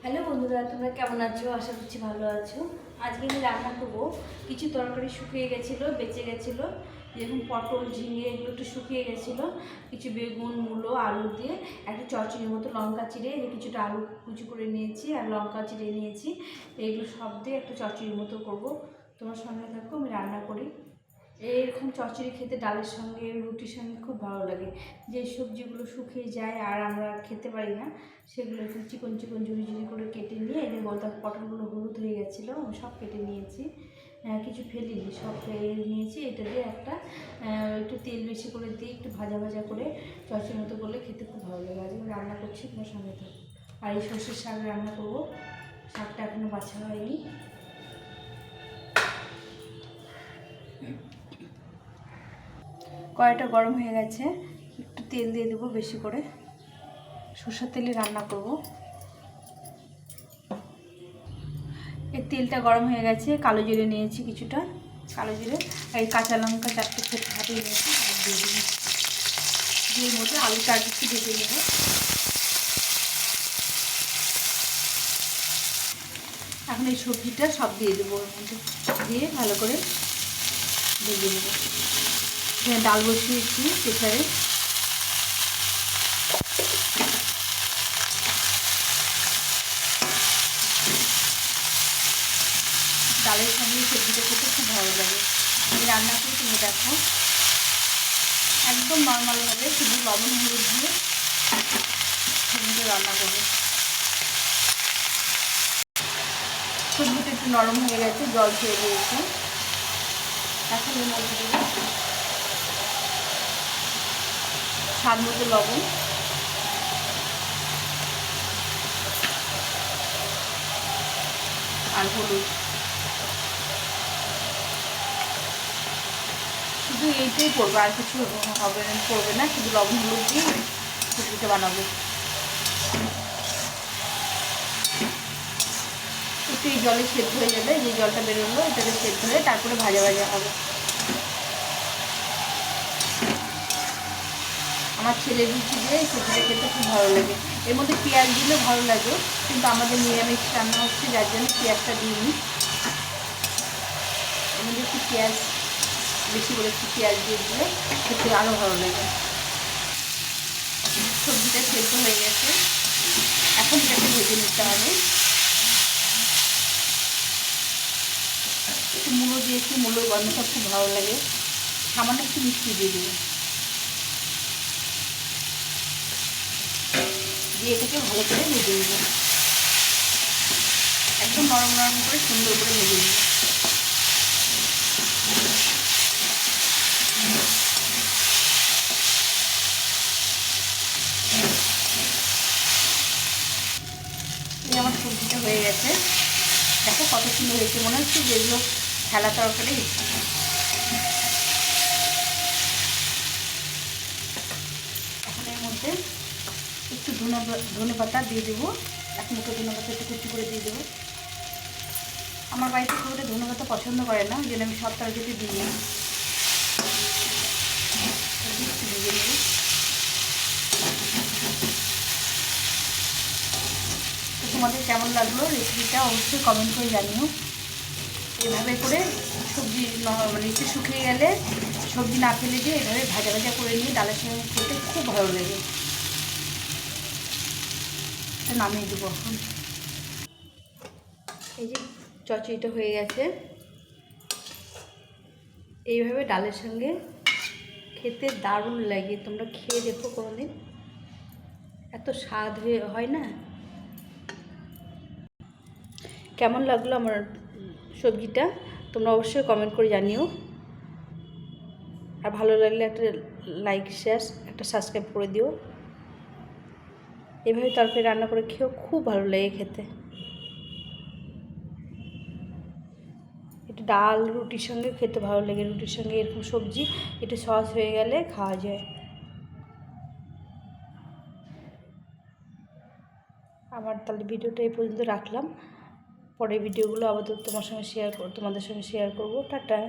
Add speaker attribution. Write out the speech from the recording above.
Speaker 1: Hello বন্ধুরা, তোমরা কেমন আছো? আশা করছি ভালো আছো। আজকে আমি রান্না করবো। কিছু তরকারি শুকিয়ে গেছিলো, বেঁচে গেছিলো, যেরকম পটল, ঝিঙে এগুলো একটু শুকিয়ে গেছিলো। কিছু বেগুন, মূলো, আলু দিয়ে একটা চচ্চড়ির মতো লঙ্কা চিড়ে কিছুটা আলু কুচি করে নিয়েছি আর লঙ্কা চিড়ে নিয়েছি। এগুলো সব দিয়ে একটা চচ্চড়ির মতো করবো। তোমার সঙ্গে থাকো, আমি রান্না করি। এরকম চচ্চড়ি খেতে ডালের সঙ্গে, রুটির সঙ্গে খুব ভালো লাগে। যে সবজিগুলো শুকিয়ে যায় আর আমরা খেতে পারি না, সেগুলো একটু চিকন চিকন ঝুড়ি ঝুড়ি করে কেটে নিয়ে, এদের মধ্যে পটলগুলো হলুদ হয়ে গেছিলো, আমি সব কেটে নিয়েছি, কিছু ফেলিনি, সব ফেলে নিয়েছি। এটা দিয়ে একটা একটু তেল বেশি করে দিয়ে একটু ভাজা ভাজা করে চচ্চড়ির মতো করলে খেতে খুব ভালো লাগে। আজকে রান্না করছি, তোমার সঙ্গে থাকো। আর এই সর্ষের শাক রান্না করবো। শাকটা এখনও বাছা হয়নি। কড়াইটা গরম হয়ে গেছে, একটু তেল দিয়ে দেবো বেশি করে। সরষের তেলে রান্না করব। এই তেলটা গরম হয়ে গেছে, কালো জিরে নিয়েছি কিছুটা, কালো জিরে আর এই কাঁচা লঙ্কা 4টে ছোটো ফাটিয়ে নিয়েছি, আর দিয়ে দেবো। দিয়ে মধ্যে আলুটা আর একটু ভেজে নেব। এখন এই সবজিটা সব দিয়ে দেবো ওর মধ্যে, দিয়ে ভালো করে ভেজে নেব। এখানে ডাল বসিয়েছি প্রেসারে। ডালের সঙ্গে সবজিটা খেতে খুব ভালো লাগে। এই রান্না করে তুমি দেখো, একদম নর্মালভাবে শুধু লবণ হলুদ দিয়ে সবজিটা রান্না করবো। সবজিটা একটু নরম হয়ে গেছে, জল ছেড়ে দিয়েছে। এখন এর মধ্যে দেবো স্বাদ মতো লবণ, আর হলুদ। শুধু এইটাই পড়বে, আর কিছু হবে না, পড়বে না, শুধু লবণ হলুদ দিয়ে সবজিটা বানাবো। একটু এই জলে সেদ্ধ হয়ে যাবে, যে জলটা বেরোলো এটাকে সেদ্ধ হয়ে তারপরে ভাজা ভাজা হবে। আমার ছেলে রুটি দিয়ে এই সবজিটা খেতে খুব ভালো লাগে। এর মধ্যে পেঁয়াজ দিলেও ভালো লাগে, কিন্তু আমাদের নিরামিষ রান্না হচ্ছে, যার জন্য পেঁয়াজটা দিইনি। এর মধ্যে একটু পেঁয়াজ বেশি করে একটু পেঁয়াজ দিয়ে দিলে খেতে আরও ভালো লাগে। সবজিটা সেদ্ধ হয়ে গেছে, এখন এটাকে ভেজে নিতে হবে। একটু মূলো দিয়েছি, মূলোর গন্ধটা খুব ভালো লাগে। সামান্য একটু মিষ্টি দিয়ে দেবো, দিয়ে এটাকে ভালো করে ভেজে নেব। একদম নরম নরম করে সুন্দর করে ভেজে নেব। এই আমার সবজিটা হয়ে গেছে, দেখো কত সুন্দর হয়েছে, মনে হচ্ছে যেগুলো খেলা তরকারি। এখন এর মধ্যে একটু ধনে পাতা দিয়ে দেবো, এক মুঠো ধনে পাতা একটু কুচি করে দিয়ে দেবো। আমার বাড়িতে খুব একটা ধনে পাতা পছন্দ করে না, ওই জন্য আমি সব তরকারিতে দিই না। একটু ভেজে নেব। তো তোমাদের কেমন লাগলো রেসিপিটা অবশ্যই কমেন্ট করে জানিও। এভাবে করে সবজি মানে একটু শুকিয়ে গেলে সবজি না ফেলে দিয়ে এভাবে ভাজা ভাজা করে নিয়ে ডালের সঙ্গে খেতে খুব ভালো লাগে। এটা নামিয়ে দেবো এখন। এই যে চচ্চড়িটা হয়ে গেছে, এইভাবে ডালের সঙ্গে খেতে দারুণ লাগে। তোমরা খেয়ে দেখো কোনোদিন, এত স্বাদ হয় না। কেমন লাগলো আমার সবজিটা তোমরা অবশ্যই কমেন্ট করে জানিও। আর ভালো লাগলে একটা লাইক, শেয়ার, একটা সাবস্ক্রাইব করে দিও। এভাবে তরকারি রান্না করে খেয়েও খুব ভালো লাগে খেতে। এটা ডাল রুটির সঙ্গে খেতে ভালো লাগে, রুটির সঙ্গে এরকম সবজি একটু সস হয়ে গেলে খাওয়া যায়। আমার তাহলে ভিডিওটা এই পর্যন্ত রাখলাম। পরের ভিডিওগুলো আবার তোমাদের সঙ্গে শেয়ার করবো। টাটা।